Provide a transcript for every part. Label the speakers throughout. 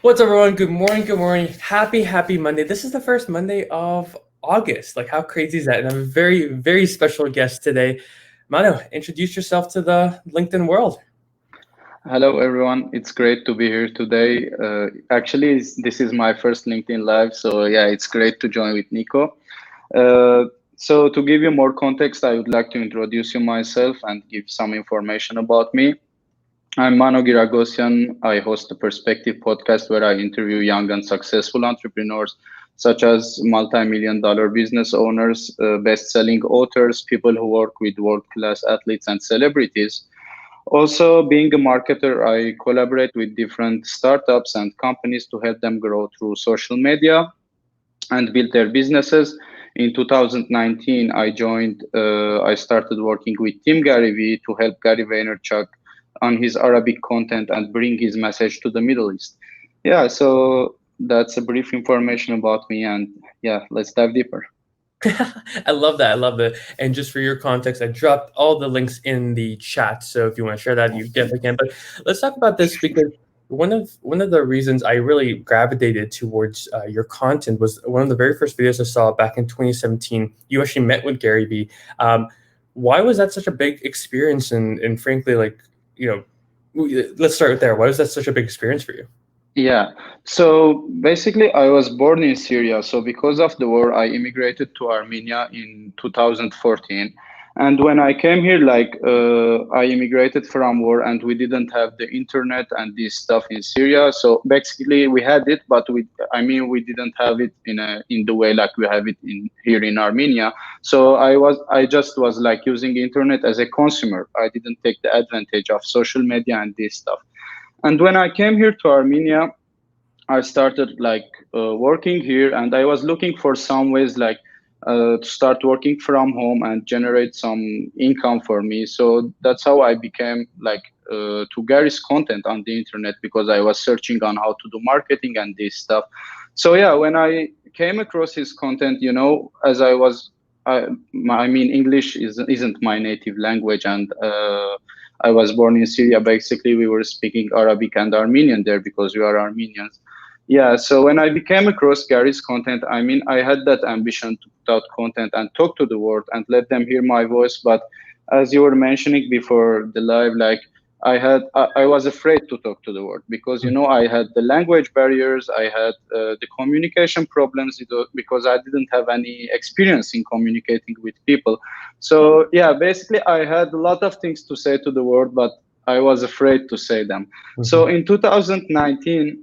Speaker 1: What's up, everyone? Good morning. Good morning. Happy Monday. This is the first Monday of August. Like, how crazy is that? And I have a very special guest today. Mano, introduce yourself to the LinkedIn world.
Speaker 2: Hello, everyone. It's great to be here today. This is my first LinkedIn Live, so yeah, it's great to join with Nico. So, to give you more context, I would like to introduce you myself and give some information about me. I'm Mano Guiragossian. I host the Perspective podcast where I interview young and successful entrepreneurs, such as multi-million dollar business owners, best-selling authors, people who work with world-class athletes and celebrities. Also, being a marketer, I collaborate with different startups and companies to help them grow through social media and build their businesses. In 2019, I started working with Team Gary Vee to help Gary Vaynerchuk on his Arabic content and bring his message to the Middle East. Yeah, so that's a brief information about me. And yeah, let's dive deeper.
Speaker 1: I love that. I love that. And just for your context, I dropped all the links in the chat. So if you want to share that, you definitely can. But let's talk about this because one of the reasons I really gravitated towards your content was one of the very first videos I saw back in 2017. You actually met with Gary Vee. Why was that such a big experience? And frankly, like you know, let's start with there. Why was that such a big experience for you?
Speaker 2: Yeah. So basically, I was born in Syria. So because of the war, I immigrated to Armenia in 2014. And when I came here, I immigrated from war, and we didn't have the internet and this stuff in Syria. So basically, we had it, but we didn't have it in the way like we have it in here in Armenia. So I just was like using internet as a consumer. I didn't take the advantage of social media and this stuff. And when I came here to Armenia, I started working here, and I was looking for some ways to start working from home and generate some income for me. So that's how I became to Gary's content on the internet because I was searching on how to do marketing and this stuff. So yeah, when I came across his content, as I mean, English isn't my native language, and I was born in Syria. Basically, we were speaking Arabic and Armenian there because we are Armenians. Yeah, so when I became across Gary's content, I mean, I had that ambition to put out content and talk to the world and let them hear my voice. But as you were mentioning before the live, I was afraid to talk to the world because I had the language barriers, I had the communication problems because I didn't have any experience in communicating with people. So yeah, basically, I had a lot of things to say to the world, but I was afraid to say them. So in 2019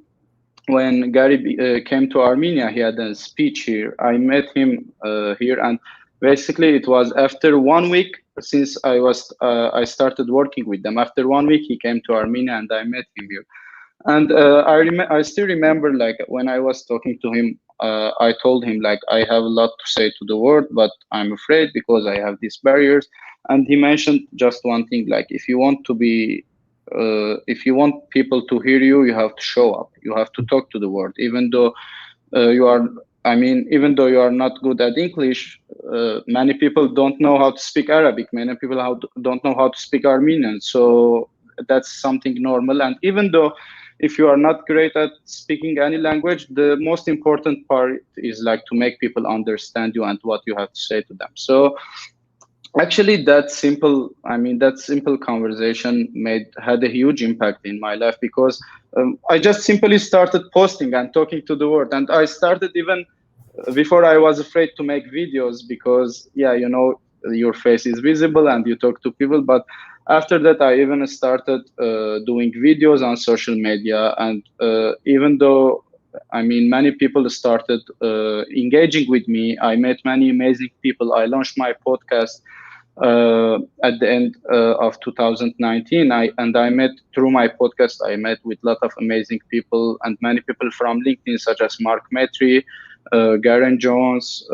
Speaker 2: when Gary came to Armenia, he had a speech here. I met him here, and basically it was after 1 week since I started working with them. After 1 week, he came to Armenia, and I met him here. And I still remember like when I was talking to him, I told him like I have a lot to say to the world, but I'm afraid because I have these barriers. And he mentioned just one thing, like if you want people to hear you, you have to show up. You have to talk to the world, even though you are. I mean, even though you are not good at English, many people don't know how to speak Arabic. Many people don't know how to speak Armenian. So that's something normal. And even though if you are not great at speaking any language, the most important part is like to make people understand you and what you have to say to them. So actually that simple conversation made had a huge impact in my life because I just simply started posting and talking to the world, and I started even before I was afraid to make videos because yeah, your face is visible and you talk to people. But after that, I even started doing videos on social media, and even though many people started engaging with me, I met many amazing people. I launched my podcast at the end of 2019. I met through my podcast. I met with a lot of amazing people and many people from LinkedIn, such as Mark Metry, Garen Jones,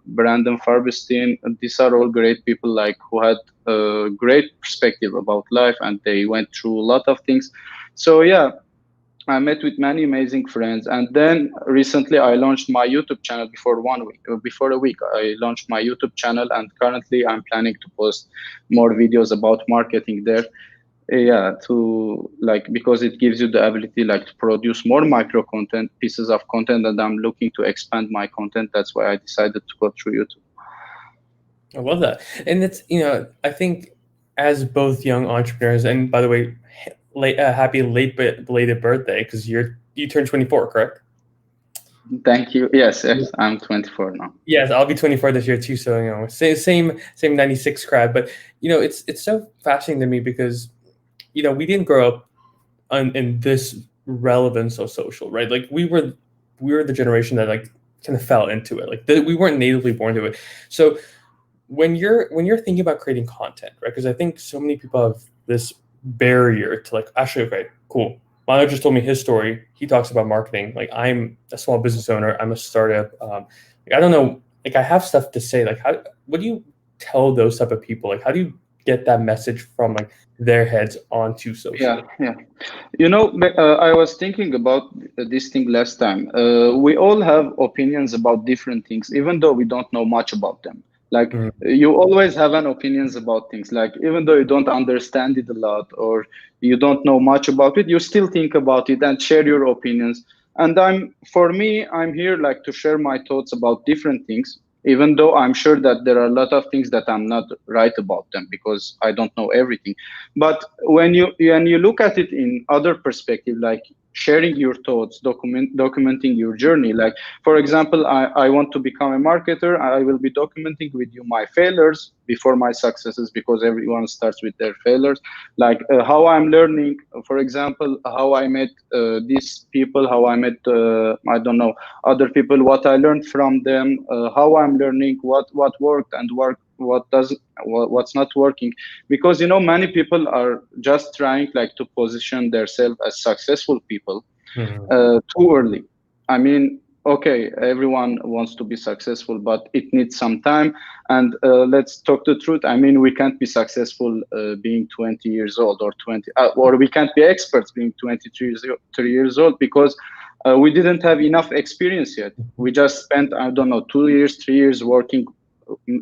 Speaker 2: Brandon Farbestein. These are all great people like who had a great perspective about life, and they went through a lot of things. So yeah, I met with many amazing friends, and then recently I launched my YouTube channel. Before a week, I launched my YouTube channel, and currently I'm planning to post more videos about marketing there. Yeah, to like, because it gives you the ability like to produce more micro content, pieces of content, and I'm looking to expand my content. That's why I decided to go through YouTube.
Speaker 1: I love that. And it's, I think as both young entrepreneurs, and by the way, happy belated birthday, because you turned 24, correct?
Speaker 2: Thank you. Yes, yes, I'm 24 now.
Speaker 1: Yes, I'll be 24 this year too. So same 96 crowd. But it's so fascinating to me because we didn't grow up in this relevance of social, right? Like we were the generation that like kind of fell into it. Like we weren't natively born to it. So when you're thinking about creating content, right? Because I think so many people have this barrier to like, actually, okay, cool. Mano just told me his story. He talks about marketing. Like I'm a small business owner. I'm a startup. Like, I don't know. Like I have stuff to say. Like what do you tell those type of people? Like how do you get that message from like their heads onto
Speaker 2: Yeah,
Speaker 1: social?
Speaker 2: yeah. I was thinking about this thing last time. We all have opinions about different things, even though we don't know much about them. Like
Speaker 1: Mm,
Speaker 2: you always have an opinions about things. Like even though you don't understand it a lot or you don't know much about it, you still think about it and share your opinions. And for me, I'm here like to share my thoughts about different things, even though I'm sure that there are a lot of things that I'm not right about them because I don't know everything. But when you look at it in other perspective, like sharing your thoughts, documenting your journey, like for example, I want to become a marketer. I will be documenting with you my failures before my successes, because everyone starts with their failures. Like how I'm learning, for example, how I met these people, how I met I don't know, other people, what I learned from them, how I'm learning, what worked and what doesn't, what's not working. Because many people are just trying like to position themselves as successful people
Speaker 1: mm,
Speaker 2: too early. I mean, okay, everyone wants to be successful, but it needs some time. And let's talk the truth. I mean, we can't be successful being 20 years old or 20, or we can't be experts being 23 years old, because we didn't have enough experience yet. We just spent, I don't know, 2 years, 3 years working,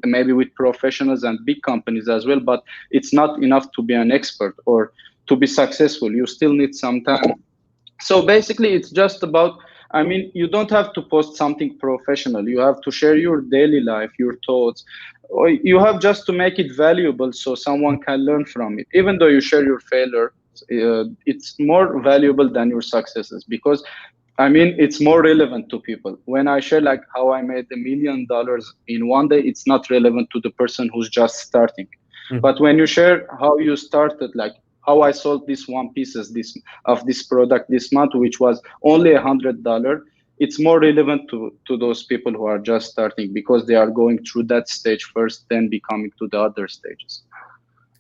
Speaker 2: maybe with professionals and big companies as well, but it's not enough to be an expert or to be successful. You still need some time. So basically it's just about, I mean, you don't have to post something professional. You have to share your daily life, your thoughts, or you have just to make it valuable so someone can learn from it. Even though you share your failure, it's more valuable than your successes, because I mean, it's more relevant to people. When I share like how I made $1 million in one day, it's not relevant to the person who's just starting.
Speaker 1: mm.
Speaker 2: But when you share how you started, like how I sold this one pieces of this product this month, which was only $100, it's more relevant to those people who are just starting, because they are going through that stage first, then becoming to the other stages.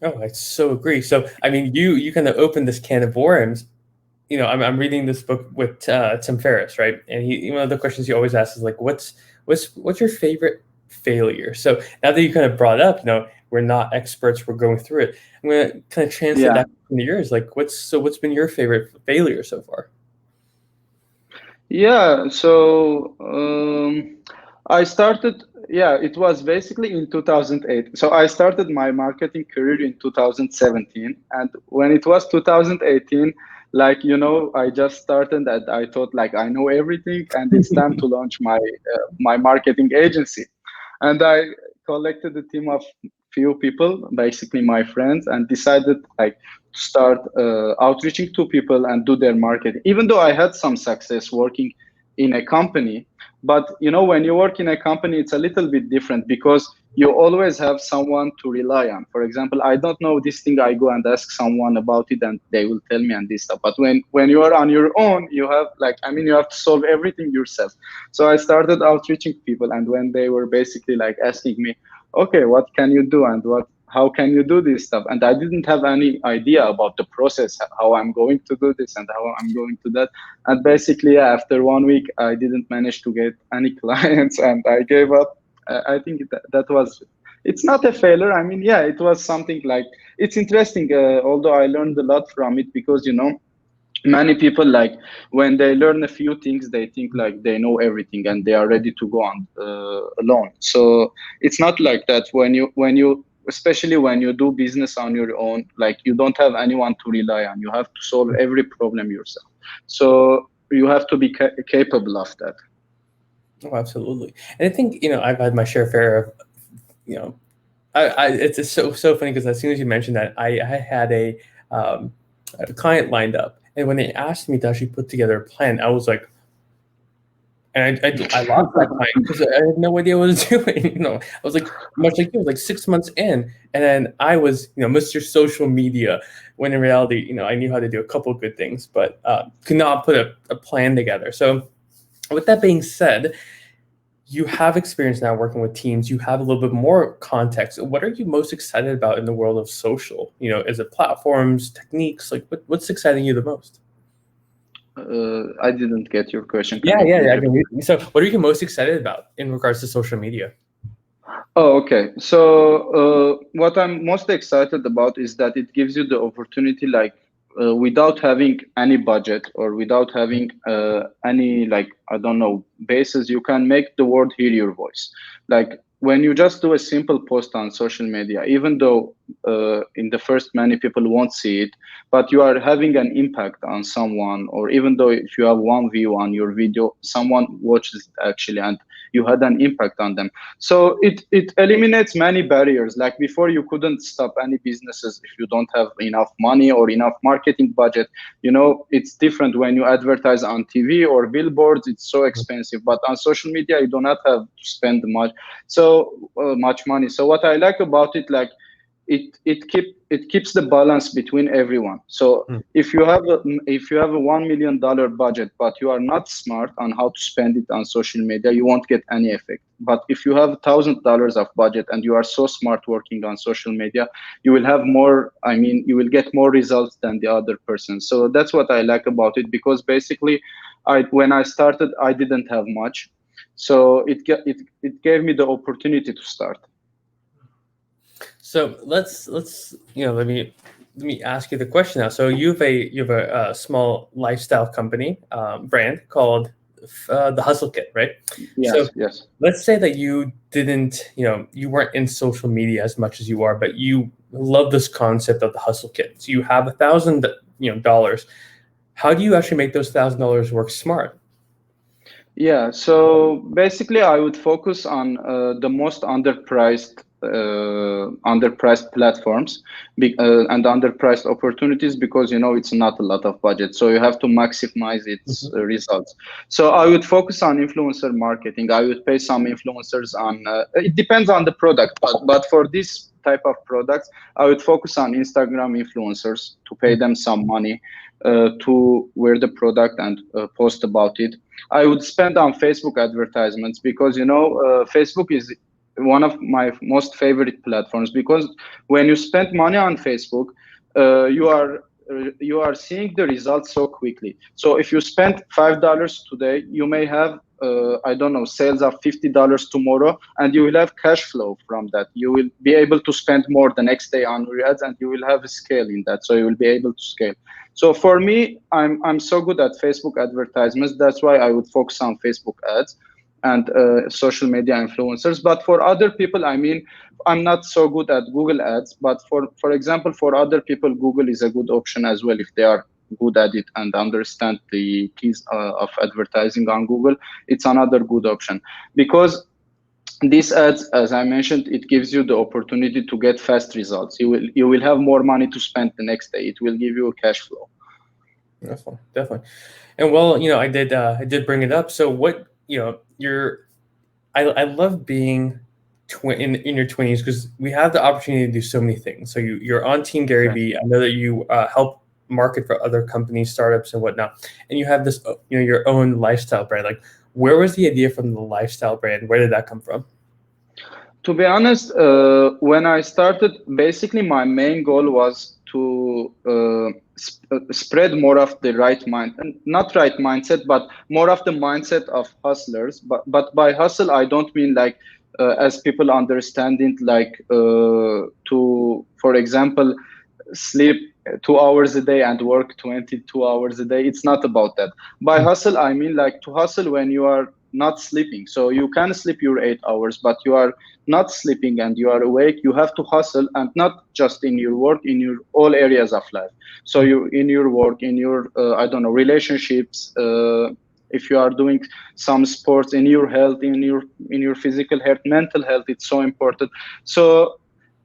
Speaker 1: Oh, I so agree. So, I mean, you kind of opened this can of worms. I'm reading this book with Tim Ferriss, right? And one of the questions he always asks is like, what's your favorite failure? So now that you kind of brought up, we're not experts, we're going through it. I'm gonna kind of translate
Speaker 2: Yeah.
Speaker 1: that into yours. Like, what's been your favorite failure so far?
Speaker 2: Yeah, so I started, yeah, it was basically in 2008. So I started my marketing career in 2017. And when it was 2018, like, I just started and I thought like I know everything and it's time to launch my marketing agency. And I collected a team of few people, basically my friends, and decided like to start outreaching to people and do their marketing. Even though I had some success working in a company, but when you work in a company, it's a little bit different, because you always have someone to rely on. For example, I don't know this thing, I go and ask someone about it and they will tell me and this stuff. But when you are on your own, you have like, I mean, you have to solve everything yourself. So I started outreaching people, and when they were basically like asking me, okay, what can you do and how can you do this stuff, and I didn't have any idea about the process, how I'm going to do this and how I'm going to that. And basically, yeah, after 1 week I didn't manage to get any clients and I gave up. I think that was, it's not a failure. I mean, yeah, it was something like, it's interesting, although I learned a lot from it, because many people, like when they learn a few things, they think like they know everything and they are ready to go on alone. So it's not like that. When you especially when you do business on your own, like you don't have anyone to rely on. You have to solve every problem yourself. So you have to be capable of that.
Speaker 1: Oh, absolutely. And I think, I've had my share of, you know, it's just so funny because as soon as you mentioned that, I had um, a client lined up, and when they asked me to actually put together a plan, I was like, and I lost that client because I had no idea what I was doing. I was like, much like you, was like 6 months in, and then I was, Mr. Social Media, when in reality, I knew how to do a couple of good things, but could not put a plan together. So, with that being said, you have experience now working with teams. You have a little bit more context. What are you most excited about in the world of social? Is it platforms, techniques? Like, what's exciting you the most?
Speaker 2: I didn't get your question. Can
Speaker 1: Yeah,
Speaker 2: you
Speaker 1: yeah,
Speaker 2: please
Speaker 1: yeah. I
Speaker 2: repeat?
Speaker 1: mean, so, what are you most excited about in regards to social media?
Speaker 2: Oh, okay. So, what I'm most excited about is that it gives you the opportunity, like, without having any budget or without having any, like, I don't know, basis, you can make the world hear your voice. Like, when you just do a simple post on social media, even though in the first many people won't see it, but you are having an impact on someone, or even though if you have one view on your video, someone watches it actually, and you had an impact on them. So it eliminates many barriers. Like before, you couldn't stop any businesses if you don't have enough money or enough marketing budget. It's different when you advertise on TV or billboards. It's so expensive, but on social media you do not have to spend much money. So what I like about it, like, it keeps the balance between everyone. So
Speaker 1: Mm.
Speaker 2: if you have a $1 million budget, but you are not smart on how to spend it on social media, you won't get any effect. But if you have $1,000 of budget and you are so smart working on social media, you will have more. I mean, you will get more results than the other person. So that's what I like about it, because basically, when I started, I didn't have much, so it gave me the opportunity to start.
Speaker 1: So let's let me ask you the question now. So you have a small lifestyle company brand called the Hustle Kit, right? So
Speaker 2: Yes, yes.
Speaker 1: let's say that you didn't, you weren't in social media as much as you are, but you love this concept of the Hustle Kit. So you have $1,000. How do you actually make those $1,000 work smart?
Speaker 2: Yeah, so basically, I would focus on the most underpriced platforms, and underpriced opportunities, because it's not a lot of budget, so you have to maximize its
Speaker 1: Mhm.
Speaker 2: results. So I would focus on influencer marketing. I would pay some influencers on. It depends on the product, but for this type of products, I would focus on Instagram influencers to pay them some money to wear the product and post about it. I would spend on Facebook advertisements, because Facebook is one of my most favorite platforms, because when you spend money on Facebook, you are seeing the results so quickly. So if you spend $5 today, you may have I don't know, sales of $50 tomorrow, and you will have cash flow from that. You will be able to spend more the next day on your ads, and you will have a scale in that. So you will be able to scale. So for me, I'm so good at Facebook advertisements. That's why I would focus on Facebook ads and social media influencers. But for other people, I mean, I'm not so good at Google ads. But for example, for other people, Google is a good option as well if they are good at it and understand the keys of advertising on Google. It's another good option, because these ads, as I mentioned, it gives you the opportunity to get fast results. You will have more money to spend the next day. It will give you a cash flow.
Speaker 1: Definitely, definitely. And well, I did bring it up. So what, I love being in your 20s because we have the opportunity to do so many things. So you're on Team Gary
Speaker 2: Right.
Speaker 1: Vee. I know that you help market for other companies, startups, and whatnot. And you have this, your own lifestyle brand. Like, where was the idea from the lifestyle brand? Where did that come from?
Speaker 2: To be honest, when I started, basically my main goal was to spread more of the right mind, not right mindset, but more of the mindset of hustlers. But by hustle, I don't mean like as people understand it, like for example, sleep 2 hours a day and work 22 hours a day. It's not about that. By hustle, I mean like to hustle when you are not sleeping. So you can sleep your 8 hours, but you are not sleeping and you are awake. You have to hustle, and not just in your work, in your all areas of life. So you in your work, in your I don't know, relationships. If you are doing some sports, in your health, in your physical health, mental health, it's so important. So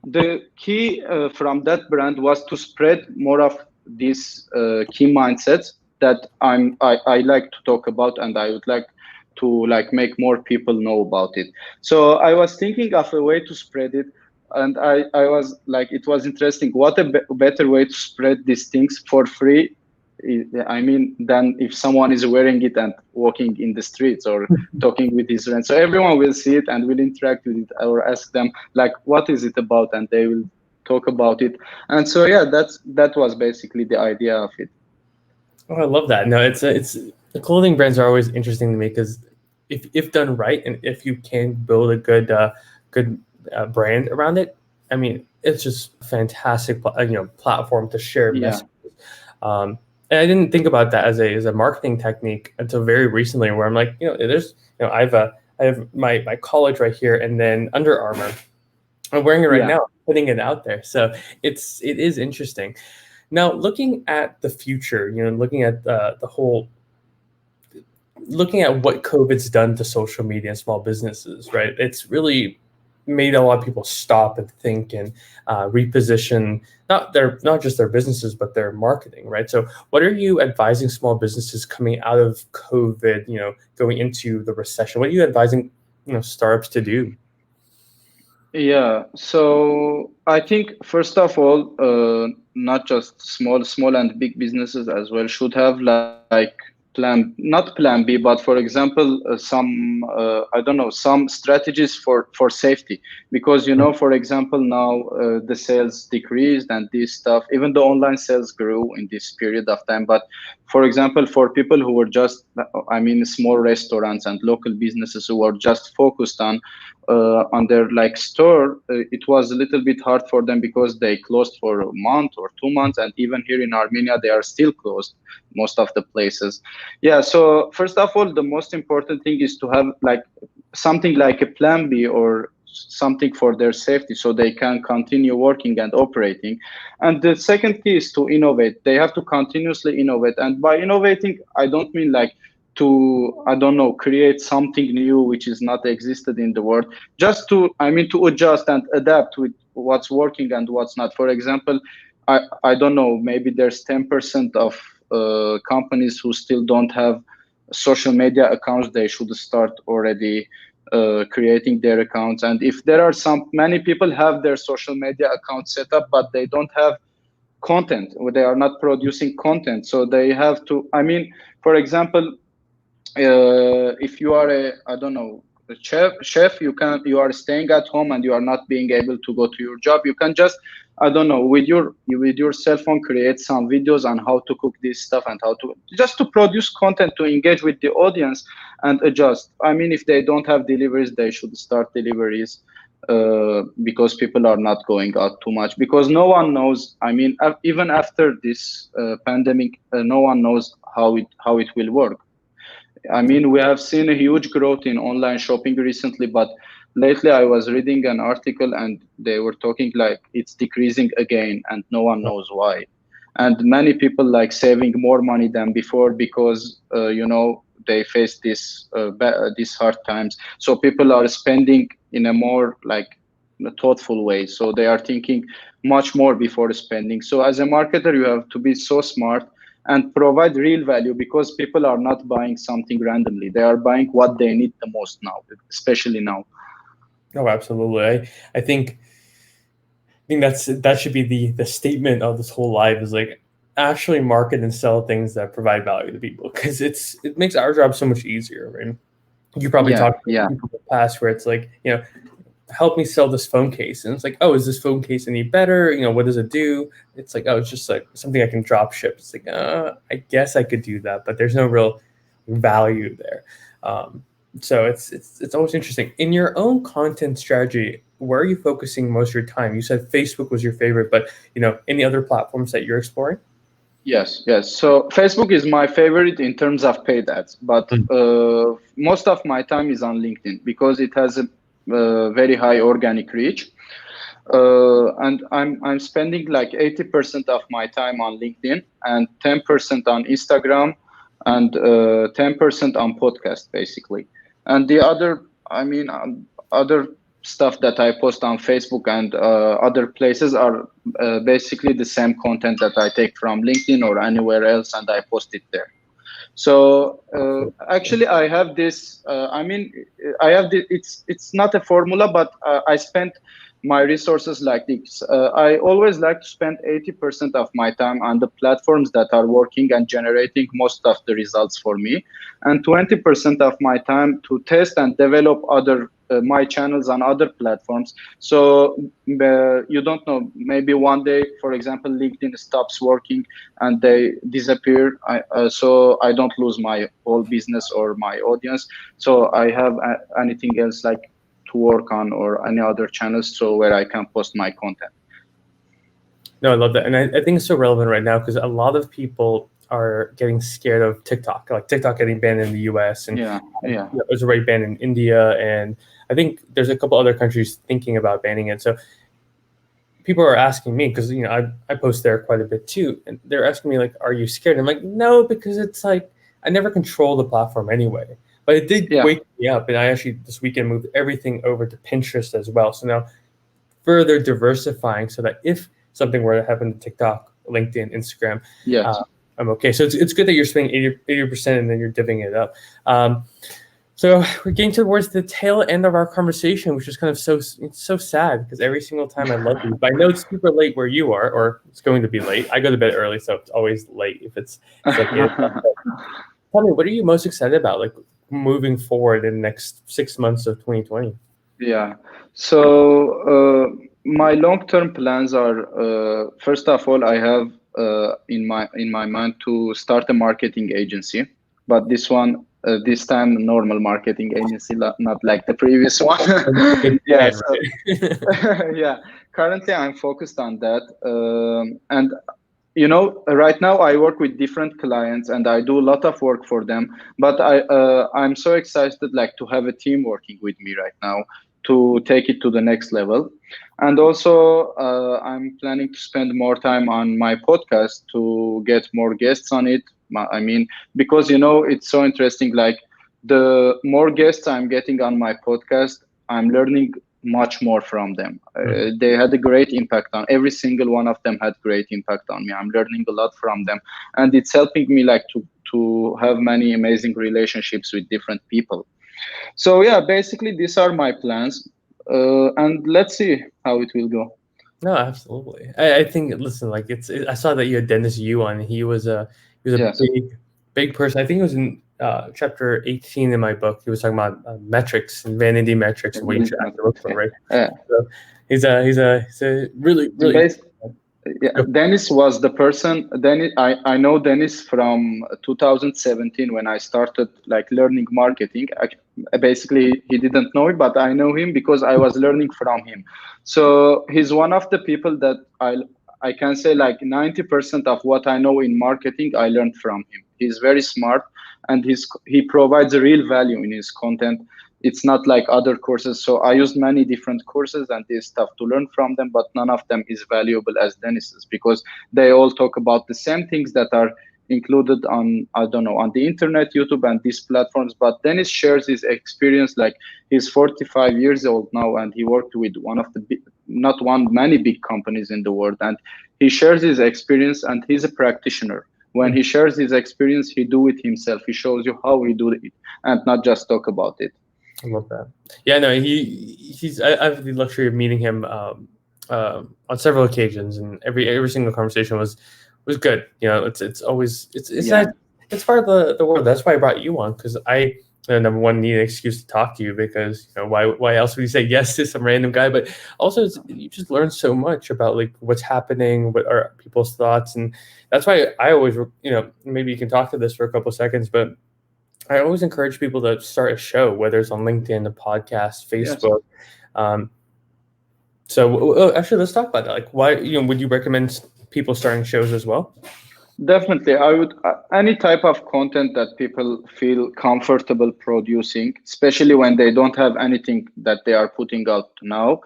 Speaker 2: the key from that brand was to spread more of these key mindsets that I like to talk about, and I would like to like make more people know about it. So I was thinking of a way to spread it, and I was like, it was interesting. What a better way to spread these things for free, I mean, than if someone is wearing it and walking in the streets or talking with his friends. So everyone will see it and will interact with it, or ask them like, what is it about, and they will talk about it. And so yeah, that was basically the idea of it.
Speaker 1: Oh, I love that. No, it's the clothing brands are always interesting to me because if done right and if you can build a good brand around it, I mean, it's just a fantastic platform to share
Speaker 2: Yeah,
Speaker 1: messages. And I didn't think about that as a marketing technique until very recently, where I'm like, there's I have my college right here, and then Under Armour. I'm wearing it right
Speaker 2: yeah.
Speaker 1: now, putting it out there. So it is interesting. Now, looking at the future, looking at the whole, looking at what COVID's done to social media and small businesses, right? It's really made a lot of people stop and think and reposition not just their businesses but their marketing, right? So, what are you advising small businesses coming out of COVID? Going into the recession, what are you advising startups to do?
Speaker 2: Yeah, so I think first of all, not just small and big businesses as well should have like not plan B, but for example, some I don't know, some strategies for safety, because for example, now the sales decreased and this stuff, even though online sales grew in this period of time. But for example, for people who were just, I mean, small restaurants and local businesses who were just focused on their like store, it was a little bit hard for them because they closed for a month or 2 months, and even here in Armenia they are still closed, most of the places. Yeah, so first of all, the most important thing is to have like something like a plan B or something for their safety, so they can continue working and operating. And the second key is to innovate. They have to continuously innovate, and by innovating I don't mean like to, I don't know, create something new which is not existed in the world, just to, I mean, to adjust and adapt with what's working and what's not. For example, I don't know, maybe there's 10% of companies who still don't have social media accounts. They should start already creating their accounts. And if there are some, many people have their social media accounts set up but they don't have content, or they are not producing content, so they have to, I mean, for example, if you are a, I don't know, a chef, you are staying at home and you are not being able to go to your job, you can just, I don't know, with your cell phone create some videos on how to cook this stuff and how to just to produce content to engage with the audience and adjust. I mean, if they don't have deliveries, they should start deliveries, because people are not going out too much, because no one knows, I mean, even after this pandemic, no one knows how it will work. I mean, we have seen a huge growth in online shopping recently, but lately I was reading an article and they were talking like it's decreasing again and no one knows why. And many people like saving more money than before because, they face these hard times. So people are spending in a more like a thoughtful way. So they are thinking much more before spending. So as a marketer, you have to be so smart and provide real value, because people are not buying something randomly. They are buying what they need the most now, especially now.
Speaker 1: Oh, absolutely. I think that should be the statement of this whole life is like actually market and sell things that provide value to people because it makes our job so much easier, right? You probably
Speaker 2: Yeah,
Speaker 1: talked to
Speaker 2: yeah,
Speaker 1: people in the past where it's like, help me sell this phone case. And it's like, oh, is this phone case any better? What does it do? It's like, oh, it's just like something I can drop ship. It's like, I guess I could do that, but there's no real value there. Um, so it's always interesting. In your own content strategy, where are you focusing most of your time? You said Facebook was your favorite, but any other platforms that you're exploring?
Speaker 2: Yes, yes. So Facebook is my favorite in terms of paid ads, but
Speaker 1: Mm.
Speaker 2: most of my time is on LinkedIn because it has a very high organic reach. And I'm spending like 80% of my time on LinkedIn and 10% on Instagram and 10% on podcast basically. And the other, other stuff that I post on Facebook and other places are basically the same content that I take from LinkedIn or anywhere else and I post it there. So actually, I have this. I have the, it's not a formula, but I spent my resources like this. I always like to spend 80% of my time on the platforms that are working and generating most of the results for me, and 20% of my time to test and develop other my channels on other platforms. So you don't know, maybe one day, for example, LinkedIn stops working and they disappear. So I don't lose my whole business or my audience. So I have anything else like to work on or any other channels so where I can post my content.
Speaker 1: No, I love that, and I think it's so relevant right now because a lot of people are getting scared of TikTok, like TikTok getting banned in the U.S. and
Speaker 2: Yeah, yeah,
Speaker 1: it was already banned in India, and I think there's a couple other countries thinking about banning it. So people are asking me because I post there quite a bit too, and they're asking me like, "Are you scared?" I'm like, "No," because it's like I never control the platform anyway. But it did
Speaker 2: yeah,
Speaker 1: wake me up, and I actually this weekend moved everything over to Pinterest as well. So now further diversifying so that if something were to happen to TikTok, LinkedIn, Instagram,
Speaker 2: yes.
Speaker 1: uh, I'm okay. So it's good that you're spending 80% and then you're divvying it up. So we're getting towards the tail end of our conversation, which is kind of it's so sad because every single time I love these, but I know it's super late where you are, or it's going to be late. I go to bed early, so it's always late if it's like 8 o'clock. But tell me, what are you most excited about, like moving forward in the next 6 months of 2020?
Speaker 2: Yeah. So my long-term plans are first of all, I have in my mind to start a marketing agency, but this time normal marketing agency, not like the previous one.
Speaker 1: A big
Speaker 2: Yeah.
Speaker 1: plan,
Speaker 2: So
Speaker 1: right?
Speaker 2: yeah, currently I'm focused on that, and right now I work with different clients and I do a lot of work for them, but I'm so excited like to have a team working with me right now to take it to the next level. And also I'm planning to spend more time on my podcast to get more guests on it. I mean, because it's so interesting, like the more guests I'm getting on my podcast, I'm learning much more from them.
Speaker 1: Mhm.
Speaker 2: They had a great impact on every single one of them, had great impact on me. I'm learning a lot from them, and it's helping me like to have many amazing relationships with different people. So yeah, basically these are my plans, and let's see how it will go.
Speaker 1: No, absolutely. I think listen, like I saw that you had Dennis Yu on. He was a
Speaker 2: Yes.
Speaker 1: big person. I think it was in chapter 18 in my book. He was talking about metrics and vanity metrics and what you should actually look for,
Speaker 2: Okay.
Speaker 1: right? So he's a really
Speaker 2: Bas Yeah,
Speaker 1: good.
Speaker 2: Dennis was the person. Dennis, I know Dennis from 2017 when I started like learning marketing. Basically, he didn't know it, but I know him because I was learning from him. So he's one of the people that I can say like 90% of what I know in marketing I learned from him. He's very smart and he provides real value in his content. It's not like other courses. So I used many different courses and this stuff to learn from them, but none of them is valuable as Dennis's because they all talk about the same things that are included on, I don't know, on the internet, YouTube, and these platforms. But Dennis shares his experience. Like he's 45 years old now, and he worked with one of the not one, many big companies in the world, and he shares his experience. And he's a practitioner. When he shares his experience, he do it himself. He shows you how he do it, and not just talk about it.
Speaker 1: I love that. Yeah, no, I have the luxury of meeting him on several occasions, and every single conversation was good. It's always
Speaker 2: Yeah.
Speaker 1: it's part of the world. That's why I brought you on because number one need an excuse to talk to you because why else would you say yes to some random guy? But also you just learn so much about like what's happening, what are people's thoughts, and that's why I always maybe you can talk to this for a couple seconds, but I always encourage people to start a show, whether it's on LinkedIn, a podcast,
Speaker 2: Yes.
Speaker 1: Facebook. Um, so actually, let's talk about that. Like, why would you recommend people starting shows as well?
Speaker 2: Definitely, I would any type of content that people feel comfortable producing, especially when they don't have anything that they are putting out now.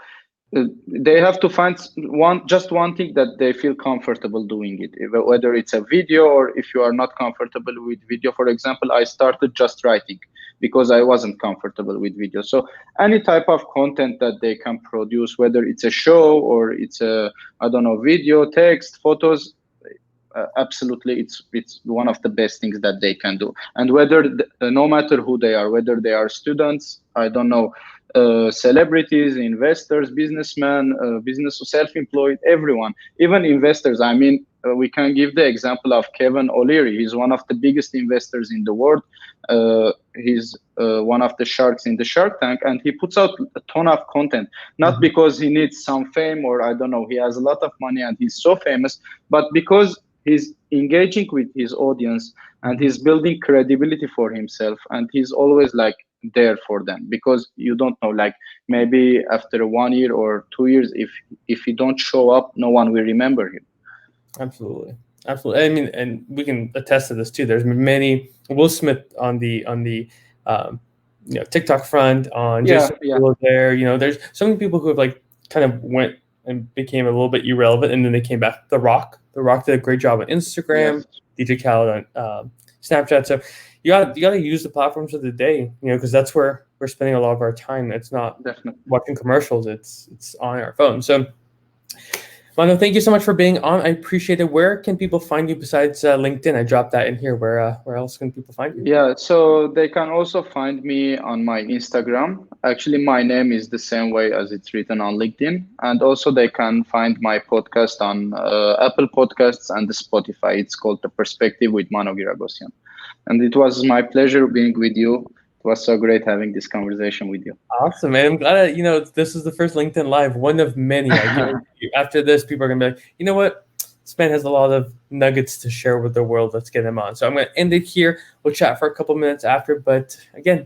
Speaker 2: They have to find one thing that they feel comfortable doing it, whether it's a video or if you are not comfortable with video. For example, I started just writing because I wasn't comfortable with video. So any type of content that they can produce, whether it's a show or it's a, I don't know, video, text, photos, absolutely, it's one of the best things that they can do. And whether no matter who they are, whether they are students, I don't know, celebrities, investors, businessmen, business self-employed, everyone, even investors. I mean, we can give the example of Kevin O'Leary. He's one of the biggest investors in the world. He's one of the sharks in the Shark Tank, and he puts out a ton of content, not
Speaker 1: Mhm.
Speaker 2: because he needs some fame or I don't know, he has a lot of money and he's so famous, but because he's engaging with his audience and
Speaker 1: Mhm.
Speaker 2: he's building credibility for himself, and he's always like there for them, because you don't know, like maybe after 1 year or 2 years, if he don't show up, no one will remember him.
Speaker 1: Absolutely, absolutely. I mean, and we can attest to this too. There's many Will Smith on the um, TikTok front, on
Speaker 2: Yeah,
Speaker 1: Jason
Speaker 2: yeah,
Speaker 1: Derulo there. There's so many people who have like kind of went and became a little bit irrelevant, and then they came back. The Rock did a great job on Instagram.
Speaker 2: yes,
Speaker 1: DJ Khaled on Snapchat. So you got to use the platforms of the day, because that's where we're spending a lot of our time. It's not
Speaker 2: definitely.
Speaker 1: watching commercials. It's on our phone. So Mano, thank you so much for being on. I appreciate it. Where can people find you besides LinkedIn? I dropped that in here. Where else can people find you?
Speaker 2: Yeah, so they can also find me on my Instagram. Actually, my name is the same way as it's written on LinkedIn. And also, they can find my podcast on Apple Podcasts and the Spotify. It's called The Perspective with Mano Guiragossia. And it was my pleasure being with you. It was so great having this conversation with you.
Speaker 1: Awesome, man. I'm glad this is the first LinkedIn Live, one of many. I guarantee you, after this, people are gonna be like, you know what? This man has a lot of nuggets to share with the world. Let's get him on. So I'm gonna end it here. We'll chat for a couple minutes after. But again,